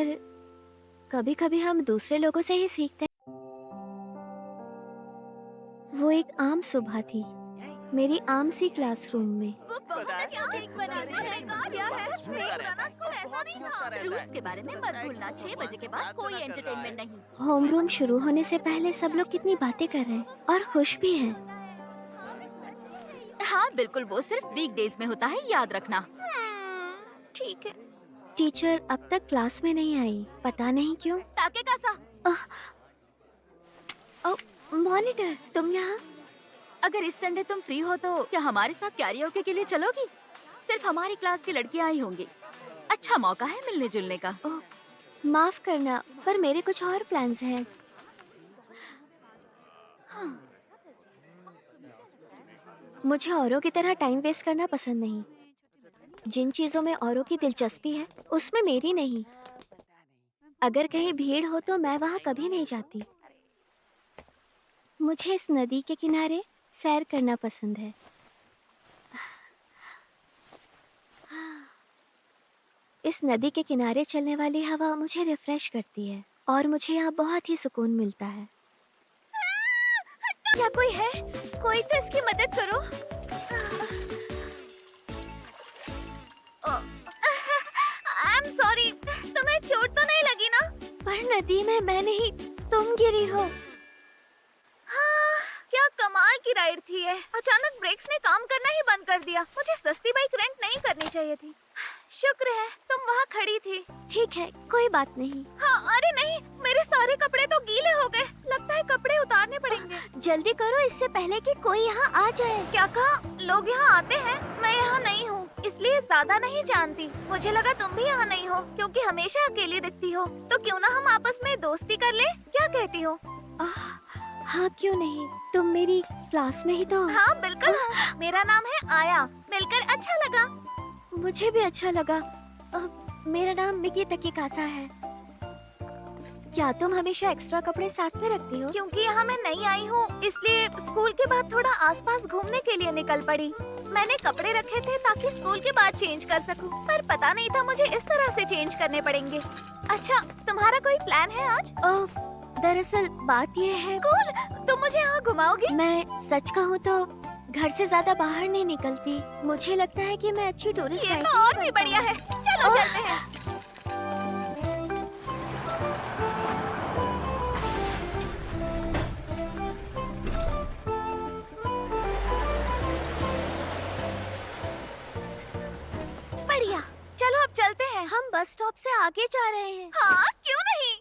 पर कभी-कभी हम दूसरे लोगों से ही सीखते हैं। वो एक आम सुबह थी, मेरी आम सी क्लासरूम में। वो बहुत अच्छा केक बनाते हैं। बेकार यार, सच में पुराना स्कूल ऐसा नहीं था। रूल्स के बारे में मत भूलना, 6 बजे के बाद कोई एंटरटेनमेंट नहीं। होमरूम शुरू होने से पहले सब लोग कितनी बातें कर रहे हैं और खुश भी हैं। हाँ बिल्कुल, वो सिर्फ वीकडेज में होता है, याद रखना। ठीक है। टीचर अब तक क्लास में नहीं आई, पता नहीं क्यों। ताके कासा, मॉनिटर, तुम यहाँ? अगर इस संडे तुम फ्री हो तो क्या हमारे साथ कैरियोके के लिए चलोगी? सिर्फ हमारी क्लास की लड़कियां आई होंगी। अच्छा मौका है मिलने जुलने का। माफ करना, पर मेरे कुछ और प्लान्स हैं। मुझे औरों की तरह टाइम वेस्ट करना पसंद नहीं। जिन चीजों में औरों की दिलचस्पी है, उसमें मेरी नहीं। अगर कहीं भीड़ हो तो मैं वहाँ कभी नहीं जाती। मुझे इस नदी के किनारे सैर करना पसंद है। इस नदी के किनारे चलने वाली हवा मुझे रिफ्रेश करती है और मुझे यहाँ बहुत ही सुकून मिलता है। क्या कोई है? कोई तो इसकी मदद करो। आई एम सॉरी, तुम्हें चोट तो नहीं लगी ना? पर नदी में मैं नहीं, तुम गिरी हो। हाँ, क्या कमाल की राइड थी ये। अचानक ब्रेक्स ने काम करना ही बंद कर दिया। मुझे सस्ती बाइक रेंट नहीं करनी चाहिए थी। शुक्र है तुम वहाँ खड़ी थी। ठीक है, कोई बात नहीं। हाँ, अरे नहीं, मेरे सारे कपड़े तो गीले हो गए। लगता है कपड़े उतारने पड़ेंगे। जल्दी करो, इससे पहले कि कोई यहाँ आ जाए। क्या कहा? लोग यहाँ आते हैं? मैं यहाँ नहीं हूँ, इसलिए ज्यादा नहीं जानती। मुझे लगा तुम भी यहाँ नहीं हो, क्योंकि हमेशा अकेली दिखती हो। तो क्यों ना हम आपस में दोस्ती कर ले? क्या कहती हो? हाँ क्यों नहीं, तुम मेरी क्लास में ही तो। हाँ बिल्कुल हूँ। मेरा नाम है आया। मिलकर अच्छा लगा। मुझे भी अच्छा लगा। मेरा नाम मिकी तकीकासा है। क्या तुम हमेशा एक्स्ट्रा कपड़े साथ में रखती हो? क्योंकि यहाँ मैं नई आई हूँ, इसलिए स्कूल के बाद थोड़ा आसपास घूमने के लिए निकल पड़ी। मैंने कपड़े रखे थे ताकि स्कूल के बाद चेंज कर सकूँ, पर पता नहीं था मुझे इस तरह से चेंज करने पड़ेंगे। अच्छा, तुम्हारा कोई प्लान है आज? दरअसल बात ये है। कूल, तुम मुझे यहाँ घुमाओगी? मैं सच कहूँ तो घर से ज्यादा बाहर नहीं निकलती। मुझे लगता है कि मैं अच्छी टूरिस्ट ये गाइड तो नहीं और बन भी बढ़िया है। चलो चलते हैं। बढ़िया, चलो अब चलते हैं। हम बस स्टॉप से आगे जा रहे हैं। हाँ, क्यों नहीं?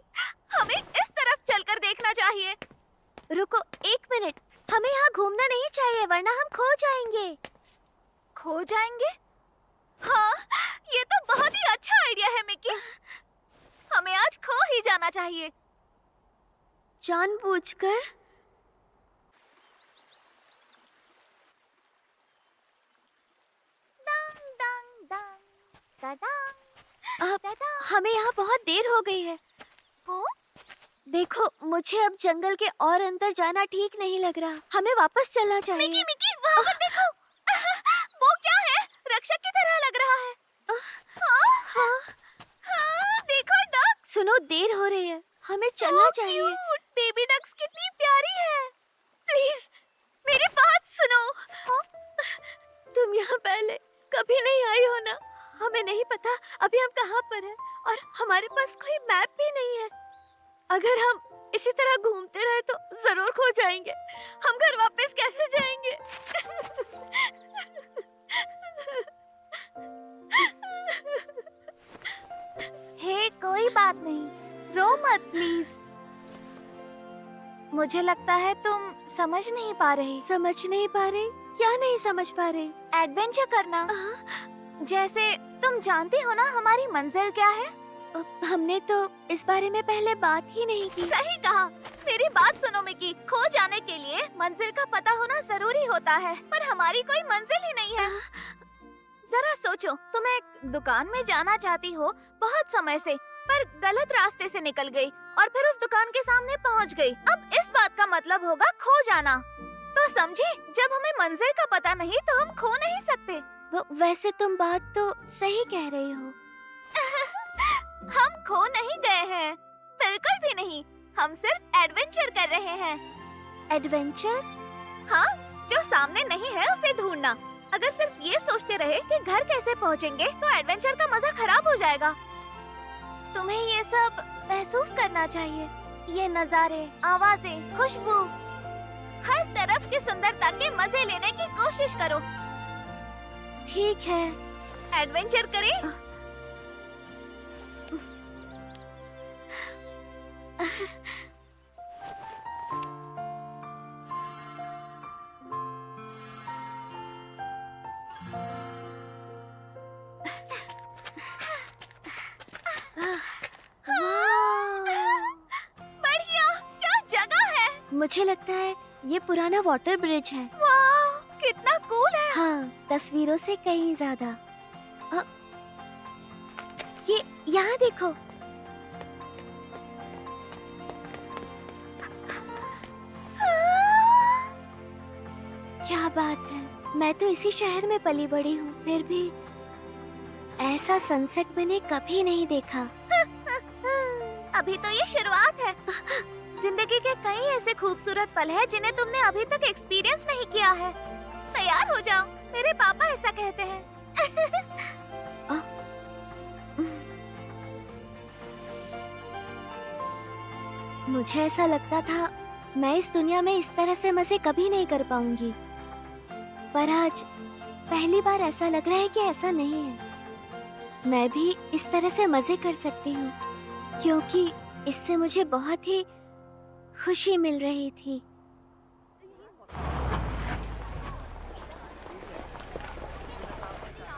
हमें इस तरफ चलकर देखना चाहिए। रुको एक मिनट, हमें यहाँ घूमना नहीं चाहिए वरना हम खो जाएंगे। खो जाएंगे? हाँ, ये तो बहुत ही अच्छा आइडिया है मिकी। हमें आज खो ही जाना चाहिए। जानबूझकर? डंग डंग डंग डंग अब हमें यहाँ बहुत देर हो गई है। हो? देखो, मुझे अब जंगल के और अंदर जाना ठीक नहीं लग रहा। हमें वापस चलना चाहिए। मिकी मिकी, वहाँ पर देखो। वो क्या है? रक्षक की तरह लग रहा है। हाँ, हाँ, देखो डक। सुनो, देर हो रही है, हमें चलना चाहिए। बेबी डक्स कितनी प्यारी है। प्लीज मेरी बात सुनो। तुम यहाँ पहले कभी नहीं आई हो ना? हमें नहीं पता अभी हम कहाँ पर हैं और हमारे पास कोई मैप भी नहीं है। अगर हम इसी तरह घूमते रहे तो जरूर खो जाएंगे। हम घर वापस कैसे जाएंगे? हे, कोई बात नहीं, रो मत प्लीज। मुझे लगता है तुम समझ नहीं पा रही। समझ नहीं पा रही? क्या नहीं समझ पा रही? एडवेंचर करना। जैसे तुम जानती हो ना हमारी मंजिल क्या है? हमने तो इस बारे में पहले बात ही नहीं की। सही कहा। मेरी बात सुनो मिकी, खो जाने के लिए मंजिल का पता होना जरूरी होता है, पर हमारी कोई मंजिल ही नहीं है। जरा सोचो, तुम एक दुकान में जाना चाहती हो बहुत समय से, पर गलत रास्ते से निकल गई और फिर उस दुकान के सामने पहुंच गई। अब इस बात का मतलब होगा खो जाना। तो समझी, जब हमें मंजिल का पता नहीं तो हम खो नहीं सकते। वैसे तुम बात तो सही कह रही हो। हम खो नहीं गए हैं, बिल्कुल भी नहीं। हम सिर्फ एडवेंचर कर रहे हैं। एडवेंचर? हाँ, जो सामने नहीं है उसे ढूंढना। अगर सिर्फ ये सोचते रहे कि घर कैसे पहुँचेंगे तो एडवेंचर का मजा खराब हो जाएगा। तुम्हें ये सब महसूस करना चाहिए। ये नजारे, आवाजें, खुशबू, हर तरफ की सुंदरता के मजे लेने की कोशिश करो। ठीक है। एडवेंचर करें? बढ़िया, क्या जगह है। मुझे लगता है ये पुराना वाटर ब्रिज है। वाह, कितना कूल है। हाँ, तस्वीरों से कहीं ज्यादा। ये यहाँ देखो। क्या बात है, मैं तो इसी शहर में पली बड़ी हूँ, फिर भी ऐसा सनसेट मैंने कभी नहीं देखा। अभी तो ये शुरुआत है। जिंदगी के कई ऐसे खूबसूरत पल हैं जिन्हें तुमने अभी तक एक्सपीरियंस नहीं किया है। तैयार हो जाओ, मेरे पापा ऐसा कहते हैं। मुझे ऐसा लगता था मैं इस दुनिया में इस तरह से मजे कभी नहीं कर पाऊंगी, पर आज पहली बार ऐसा लग रहा है कि ऐसा नहीं है। मैं भी इस तरह से मजे कर सकती हूँ, क्योंकि इससे मुझे बहुत ही खुशी मिल रही थी।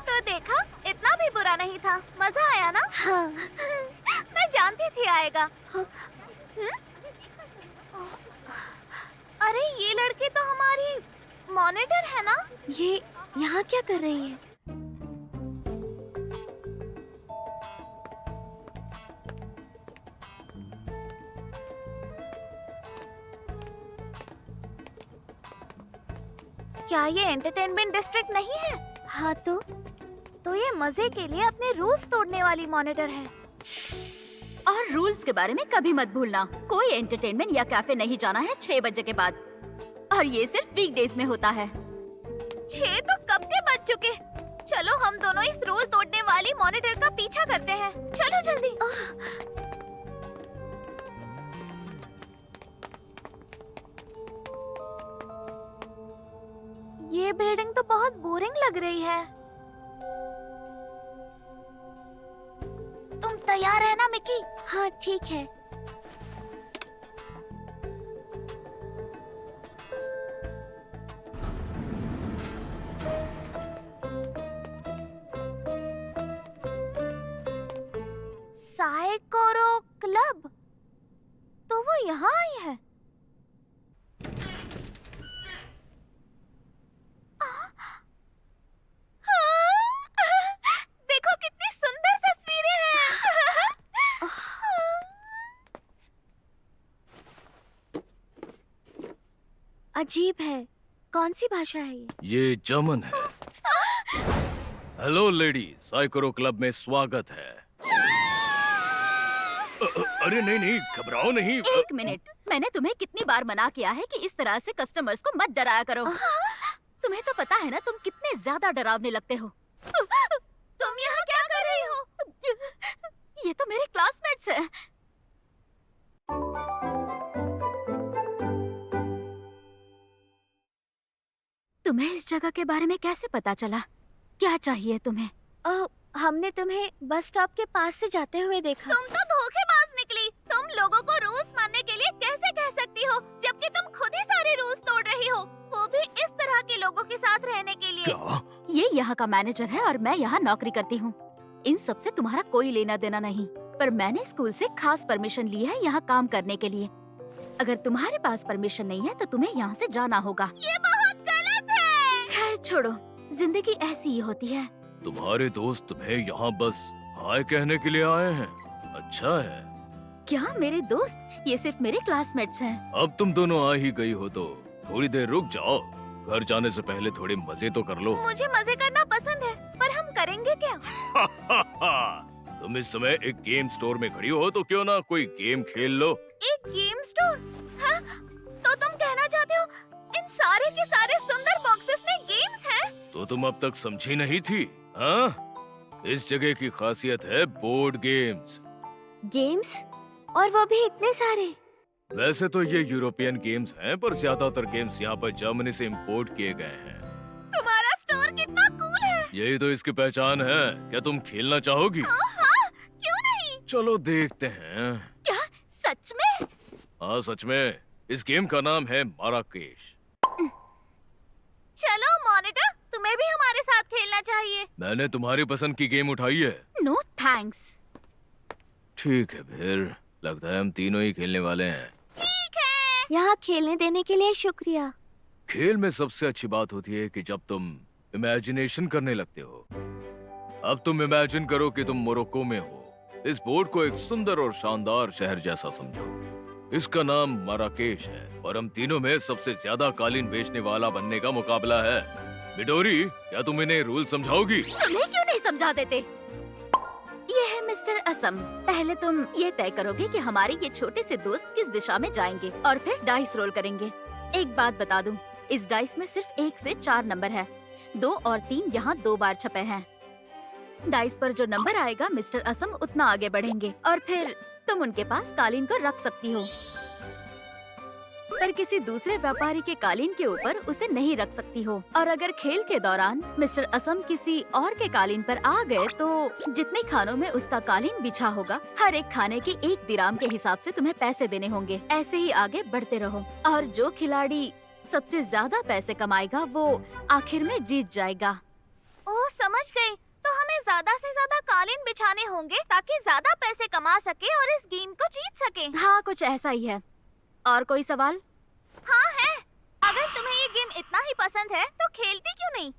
तो देखा, इतना भी बुरा नहीं था। मजा आया ना? हाँ। मैं जानती थी आएगा। अरे ये लड़की तो हमारी मॉनिटर है ना? ये यहाँ क्या कर रही है? क्या ये एंटरटेनमेंट डिस्ट्रिक्ट नहीं है? हाँ तो ये मजे के लिए अपने रूल्स तोड़ने वाली मॉनिटर है। और रूल्स के बारे में कभी मत भूलना। कोई एंटरटेनमेंट या कैफे नहीं जाना है 6 बजे के बाद, और ये सिर्फ वीकडेज में होता है। 6 तो कब के बज चुके। चलो हम दोनों इस रूल तोड़ने वाली मॉनिटर का पीछा करते हैं। चलो जल्दी। ये बिल्डिंग तो बहुत बोरिंग लग रही है। तुम तैयार है ना मिकी? हाँ, ठीक है। साइकोरो क्लब, तो वो यहाँ आई है। देखो कितनी सुंदर तस्वीरें हैं। अजीब है, कौन सी भाषा है ये? ये जर्मन है। हेलो लेडीज, साइकोरो क्लब में स्वागत है। अरे नहीं नहीं, घबराओ नहीं। 1 मिनट, मैंने तुम्हें कितनी बार मना किया है कि इस तरह से कस्टमर्स को मत डराया करो। तुम्हें तो पता है ना तुम कितने ज्यादा डरावने लगते हो। तुम यहाँ क्या कर रही हो? ये तो मेरे क्लासमेट्स हैं। तुम्हें इस जगह के बारे में कैसे पता चला? क्या चाहिए तुम्हें? हमने तुम्हें बस स्टॉप के पास से जाते हुए देखा। तुम तो धोखेबाज निकली। तुम लोगों को रूल्स मानने के लिए कैसे कह सकती हो, जबकि तुम खुद ही सारे रूल्स तोड़ रही हो, वो भी इस तरह के लोगों के साथ रहने के लिए। क्या? ये यहाँ का मैनेजर है और मैं यहाँ नौकरी करती हूँ। इन सब से तुम्हारा कोई लेना देना नहीं, पर मैंने स्कूल से खास परमिशन ली है यहाँ काम करने के लिए। अगर तुम्हारे पास परमिशन नहीं है तो तुम्हें यहाँ से जाना होगा। ये बहुत गलत है। खैर छोड़ो, जिंदगी ऐसी ही होती है। तुम्हारे दोस्त तुम्हें यहाँ बस हाय कहने के लिए आए हैं। अच्छा है। क्या मेरे दोस्त? ये सिर्फ मेरे क्लासमेट्स हैं। अब तुम दोनों आ ही गई हो तो थोड़ी देर रुक जाओ। घर जाने से पहले थोड़े मजे तो कर लो। मुझे मजे करना पसंद है, पर हम करेंगे क्या? तुम इस समय एक गेम स्टोर में खड़ी हो तो क्यों ना कोई गेम खेल लो। एक गेम स्टोर? हाँ? तो तुम कहना चाहते हो इन सारे के सारे सुंदर बॉक्सेस में गेम्स हैं? तो तुम अब तक समझी नहीं थी? हाँ, इस जगह की खासियत है बोर्ड गेम्स। गेम्स? और वो भी इतने सारे? वैसे तो ये यूरोपियन गेम्स हैं, पर ज्यादातर गेम्स यहाँ पर जर्मनी से इंपोर्ट किए गए हैं। तुम्हारा स्टोर कितना कूल है। यही तो इसकी पहचान है। क्या तुम खेलना चाहोगी? हाँ, क्यों नहीं? चलो देखते हैं। क्या सच में? हाँ सच में। इस गेम का नाम है माराकेश। चलो मोनिका, तुम्हें भी हमारे साथ खेलना चाहिए। मैंने तुम्हारी पसंद की गेम उठाई है। No thanks. ठीक है फिर, लगता है हम तीनों ही खेलने वाले हैं। ठीक है। यहाँ खेलने देने के लिए शुक्रिया। खेल में सबसे अच्छी बात होती है कि जब तुम इमेजिनेशन करने लगते हो। अब तुम इमेजिन करो कि तुम मोरक्को में हो। इस बोर्ड को एक सुंदर और शानदार शहर जैसा समझो। इसका नाम माराकेश है और हम तीनों में सबसे ज्यादा कालीन बेचने वाला बनने का मुकाबला है। मिडोरी, क्या तुम इन्हें रूल समझाओगी? तुम्हें क्यों नहीं समझा देते? ये है मिस्टर असम। पहले तुम ये तय करोगे कि हमारे ये छोटे से दोस्त किस दिशा में जाएंगे और फिर डाइस रोल करेंगे। एक बात बता दूं, इस डाइस में सिर्फ 1 से 4 नंबर है। 2 और 3 यहाँ 2 बार छपे हैं। डाइस पर जो नंबर आएगा मिस्टर असम उतना आगे बढ़ेंगे और फिर तुम उनके पास कालीन को रख सकती हो, पर किसी दूसरे व्यापारी के कालीन के ऊपर उसे नहीं रख सकती हो। और अगर खेल के दौरान मिस्टर असम किसी और के कालीन पर आ गए तो जितने खानों में उसका कालीन बिछा होगा, हर एक खाने के 1 दिराम के हिसाब से तुम्हें पैसे देने होंगे। ऐसे ही आगे बढ़ते रहो और जो खिलाड़ी सबसे ज्यादा पैसे कमाएगा वो आखिर में जीत जाएगा। ओह, समझ गई। तो हमें ज्यादा से ज्यादा कालीन बिछाने होंगे ताकि ज्यादा पैसे कमा सके और इस गेम को जीत सके। हाँ, कुछ ऐसा ही है। और कोई सवाल? हाँ है। अगर तुम्हें ये गेम इतना ही पसंद है तो खेलती क्यों नहीं?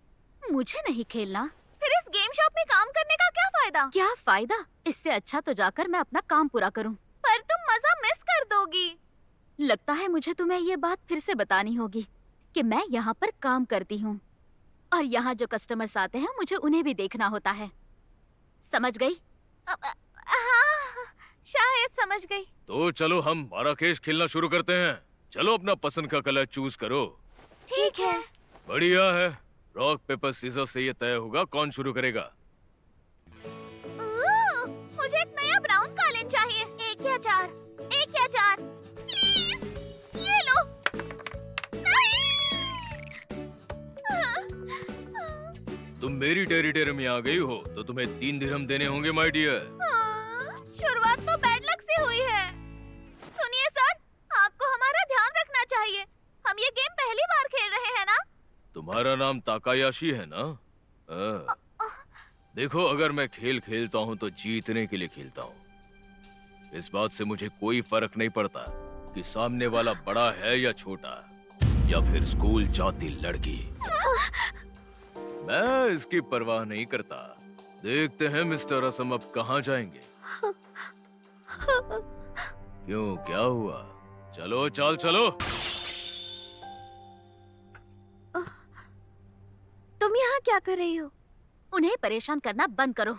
मुझे नहीं खेलना। फिर इस गेम शॉप में काम करने का क्या फायदा? क्या फायदा? इससे अच्छा तो जाकर मैं अपना काम पूरा करूं। पर तुम मजा मिस कर दोगी। लगता है मुझे तुम्हें ये बात फिर से बतानी होगी कि मैं यहाँ पर काम करती हूँ और यहाँ जो कस्टमर्स आते हैं मुझे उन्हें भी देखना होता है। समझ गई? हाँ, शायद समझ गई। तो चलो हम माराकेश खेलना शुरू करते हैं। चलो अपना पसंद का कलर चूज करो। ठीक है। बढ़िया है। रॉक पेपर सीजर से ये तय होगा कौन शुरू करेगा। मुझे एक नया ब्राउन कालीन चाहिए। 1 या 4? 1 या 4? प्लीज, ये लो। तुम मेरी टेरिटरी में आ गई हो तो तुम्हें 3 दिरहम देने होंगे माय डियर। शुरुआत तो बैड लक से हुई है। सुनिए सर, आपको हमारा ध्यान रखना चाहिए। हम ये गेम पहली बार खेल रहे हैं ना? तुम्हारा नाम ताकायाशी है ना? देखो, अगर मैं खेल खेलता हूँ तो जीतने के लिए खेलता हूँ। इस बात से मुझे कोई फर्क नहीं पड़ता कि सामने वाला बड़ा है या छोटा या फिर स्कूल जाती लड़की। मैं इसकी परवाह नहीं करता। देखते हैं मिस्टर असम अब कहाँ जाएंगे। क्यों, क्या हुआ? चलो चल चलो। तुम यहाँ क्या कर रही हो? उन्हें परेशान करना बंद करो।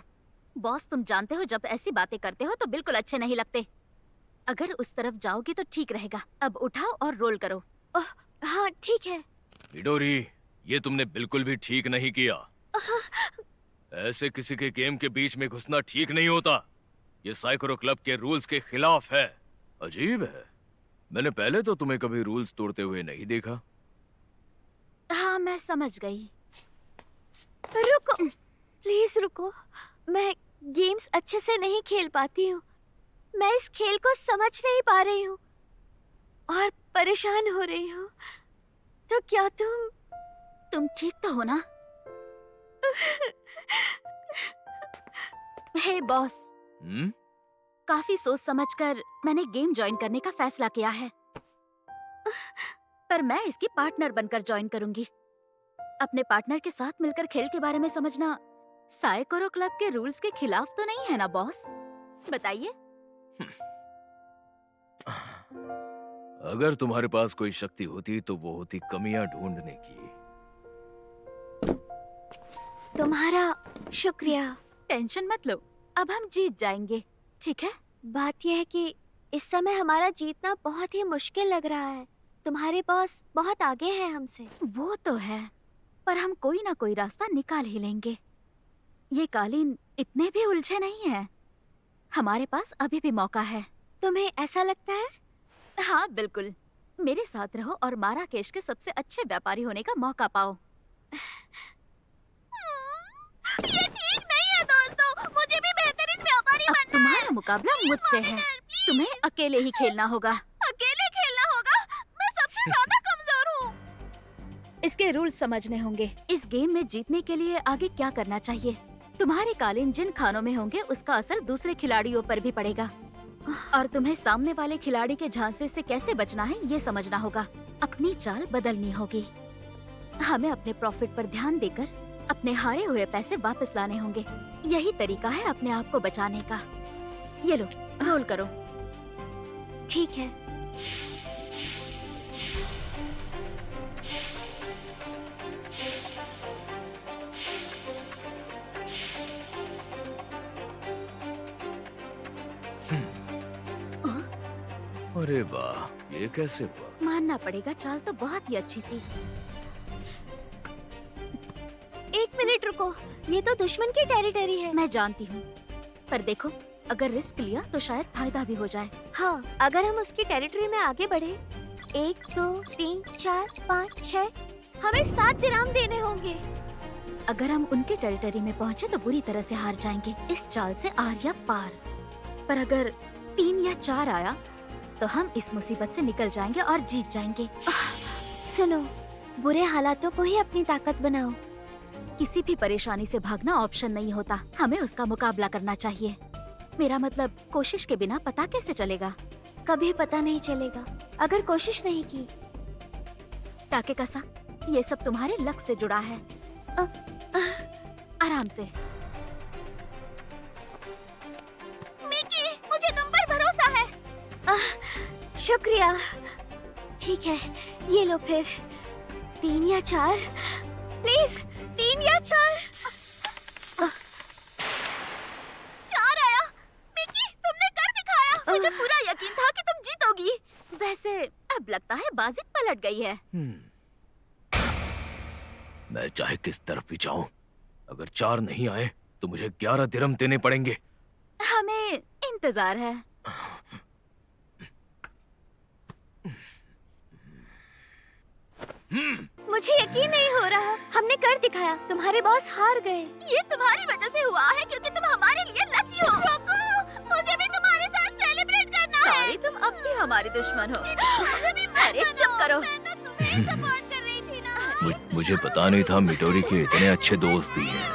बॉस, तुम जानते हो जब ऐसी बातें करते हो तो बिल्कुल अच्छे नहीं लगते। अगर उस तरफ जाओगी तो ठीक रहेगा। अब उठाओ और रोल करो। हाँ ठीक है। मिडोरी, ये तुमने बिल्कुल भी ठीक नहीं किया। ऐसे किसी के गेम के बीच में घुसना ठीक नहीं होता। ये साइकोरो क्लब के रूल्स के खिलाफ है। अजीब है, मैंने पहले तो तुम्हें कभी रूल्स तोड़ते हुए नहीं देखा। हाँ, मैं समझ गई। रुको, प्लीज रुको। मैं गेम्स अच्छे से नहीं खेल पाती हूँ। मैं इस खेल को समझ नहीं पा रही हूँ और परेशान हो रही हूँ। तो क्या तुम ठीक तो हो ना? हे बॉस, काफी सोच समझकर मैंने गेम ज्वाइन करने का फैसला किया है, पर मैं इसकी पार्टनर बनकर ज्वाइन करूंगी। अपने पार्टनर के साथ मिलकर खेल के बारे में समझना साइकोरो क्लब के रूल्स के खिलाफ तो नहीं है ना बॉस? बताइए। अगर तुम्हारे पास कोई शक्ति होती तो वो होती कमियां ढूंढने की। तुम्हारा शुक्रिया। टेंशन मत लो, अब हम जीत जाएंगे, ठीक है? बात यह है कि इस समय हमारा जीतना बहुत ही मुश्किल लग रहा है। तुम्हारे बॉस बहुत आगे हैं हमसे। वो तो है, पर हम कोई ना कोई रास्ता निकाल ही लेंगे। ये कालीन इतने भी उलझे नहीं हैं। हमारे पास अभी भी मौका है। तुम्हें ऐसा लगता है? हाँ बिल्कुल, मेरे साथ रहो और माराकेश के सबसे अच्छे व्यापारी होने का मौका पाओ। ये ठीक नहीं है दोस्तों, मुझे भी बेहतरीन व्यापारी अब बनना है। तुम्हारा मुकाबला मुझसे है, मॉनिटर, प्लीज। तुम्हें अकेले ही खेलना होगा। अकेले खेलना होगा? मैं सबसे ज्यादा कमजोर हूँ। इसके रूल समझने होंगे। इस गेम में जीतने के लिए आगे क्या करना चाहिए? तुम्हारे कालीन जिन खानों में होंगे उसका असर दूसरे खिलाड़ियों पर भी पड़ेगा, और तुम्हें सामने वाले खिलाड़ी के झांसे से कैसे बचना है ये समझना होगा। अपनी चाल बदलनी होगी। हमें अपने प्रॉफिट पर ध्यान देकर अपने हारे हुए पैसे वापस लाने होंगे। यही तरीका है अपने आप को बचाने का। ये लो, रोल करो। ठीक है। अरे वाह, ये कैसे हुआ? मानना पड़ेगा, चाल तो बहुत ही अच्छी थी। एक मिनट रुको, ये तो दुश्मन की टेरिटरी है। मैं जानती हूँ, पर देखो, अगर रिस्क लिया तो शायद फायदा भी हो जाए। हाँ, अगर हम उसकी टेरिटरी में आगे बढ़े, 1 2 3 4 5 6, हमें 7 दिराम देने होंगे। अगर हम उनके टेरिटरी में पहुँचे तो बुरी तरह से हार जाएंगे। इस चाल से आर या पार। पर अगर 3 या 4 आया तो हम इस मुसीबत से निकल जाएंगे और जीत जाएंगे। सुनो, बुरे हालातों को ही अपनी ताकत बनाओ। किसी भी परेशानी से भागना ऑप्शन नहीं होता, हमें उसका मुकाबला करना चाहिए। मेरा मतलब, कोशिश के बिना पता कैसे चलेगा? कभी पता नहीं चलेगा अगर कोशिश नहीं की। टाके कसा, ये सब तुम्हारे लक से जुड़ा है। आराम से। मिकी, मुझे तुम पर भरोसा है। शुक्रिया। ठीक है, ये लो फिर। 3 या 4, प्लीज 3 या 4। 4 आया। मिकी, तुमने कर दिखाया। मुझे पूरा यकीन था कि तुम जीतोगी। वैसे अब लगता है बाजी पलट गई है। मैं चाहे किस तरफ भी जाऊं, अगर 4 नहीं आए तो मुझे 11 दिरहम देने पड़ेंगे। हमें इंतजार है। मुझे यकीन नहीं हो रहा, हमने कर दिखाया। तुम्हारे बॉस हार गए। ये तुम्हारी वजह से हुआ है क्योंकि तुम हमारे लिए लकी हो। मुझे भी तुम्हारे साथ सेलिब्रेट करना है। सॉरी, तुम अब भी हमारी दुश्मन हो। अरे चुप करो। मैं तो तुम्हें सपोर्ट कर रही थी ना। मुझे पता नहीं था मिटोरी के इतने अच्छे दोस्त भी हैं।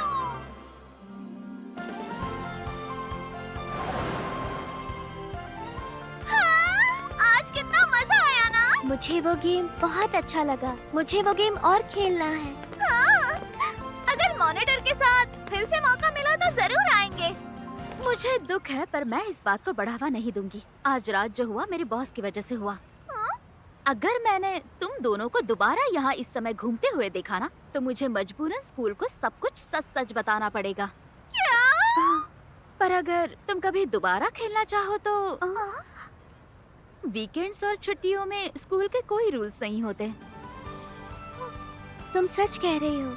आज कितना मजा आया ना। मुझे वो गेम बहुत अच्छा लगा। मुझे वो गेम और खेलना है। हाँ, अगर मॉनिटर के साथ फिर से मौका मिला तो जरूर आएंगे। मुझे दुख है, पर मैं इस बात को बढ़ावा नहीं दूंगी। आज रात जो हुआ मेरे बॉस की वजह से हुआ। अगर मैंने तुम दोनों को दोबारा यहाँ इस समय घूमते हुए देखा ना, तो मुझे मजबूरन स्कूल को सब कुछ सच सच बताना पड़ेगा। क्या? पर अगर तुम कभी दोबारा खेलना चाहो तो वीकेंड्स और छुट्टियों में स्कूल के कोई रूल्स नहीं होते। तुम सच कह रही हो।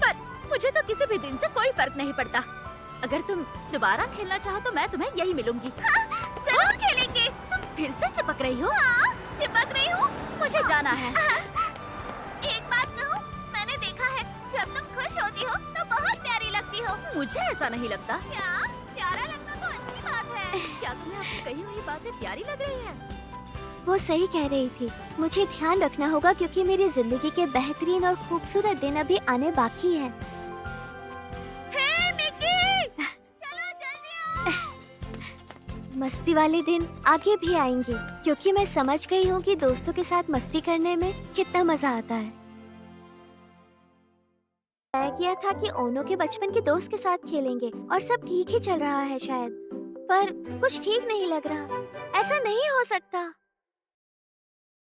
पर मुझे तो किसी भी दिन से कोई फर्क नहीं पड़ता। अगर तुम दोबारा खेलना चाहो तो मैं तुम्हें यही मिलूंगी। जरूर खेलेंगे। तुम फिर से चिपक रही हो। हाँ, चिपक रही हूँ। मुझे जाना है। एक बात कहूँ, मैंने देखा है जब तुम खुश होती हो तो बहुत प्यारी लगती हो। मुझे ऐसा नहीं लगता। क्या? प्यारा लगना तो अच्छी बात है। क्या तुम्हें आपकी कही हुई बातें प्यारी लग रही है? वो सही कह रही थी। मुझे ध्यान रखना होगा क्योंकि मेरी जिंदगी के बेहतरीन और खूबसूरत दिन अभी आने बाकी हैं। हे मिकी, चलो जल्दी आओ। मस्ती वाले दिन आगे भी आएंगे क्योंकि मैं समझ गई हूँ कि दोस्तों के साथ मस्ती करने में कितना मजा आता है। तय किया था कि ओनो के बचपन के दोस्त के साथ खेलेंगे और सब ठीक ही चल रहा है शायद, पर कुछ ठीक नहीं लग रहा। ऐसा नहीं हो सकता।